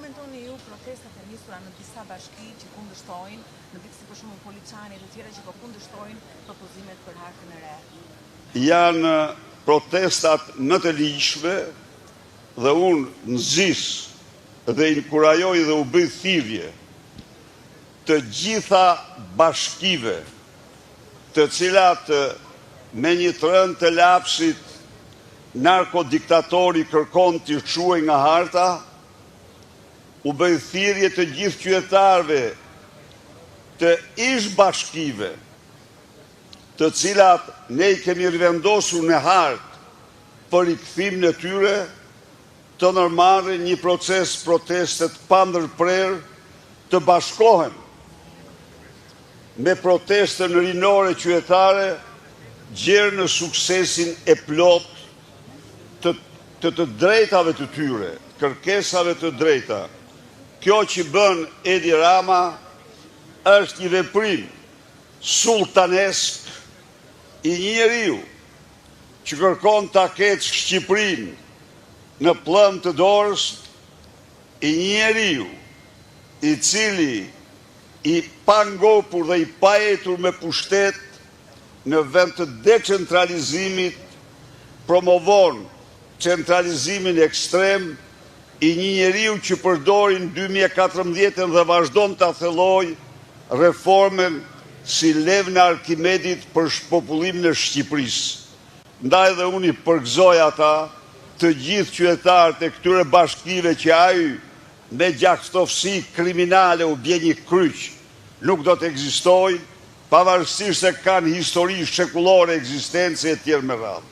komentoni ju protestat e nisura në disa bashki që kundërshtojnë, në ditë si për shembull Poliçani e të tjera që po kundërshtojnë propozimet për hartën e re? Janë protestat më të ligjshme dhe unë nxis dhe inkurajoj dhe u bëj thirrje të gjitha bashkive të cilat me një trënd të lapsit narkodiktatori kërkon të shuaj nga harta, u bëj thirrje të gjithë qytetarëve të ish bashkive të cilat ne i kemi rivendosur në hartë për rikthimin e tyre të ndërmarrin një proces protestet pa ndërprerë, të bashkohen me protestën rinore qytetare, gjerë në suksesin e plot të drejtave të tyre, kërkesave të drejta. Kjo që bën Edi Rama është një veprim sultanesk i një njeriu që kërkon ta ketë Shqipërinë në plëm të dorës, i një njeriu i cili i pangopur dhe i pajetur me pushtet në vend të decentralizimit promovon centralizimin ekstrem, i një njeriu që përdorin 2014 dhe vazhdon të thelloj reformen si lev në Arkimedit për shpopullimin e Shqipërisë. Ndaj dhe unë i përgëzoj ata të gjithë qytetarët e këtyre bashkive që ai me gjakstofsi kriminale u bje një kryq, nuk do të ekzistojnë, pavarësisht se kanë histori shekullore ekzistencë e tjerë me radhë.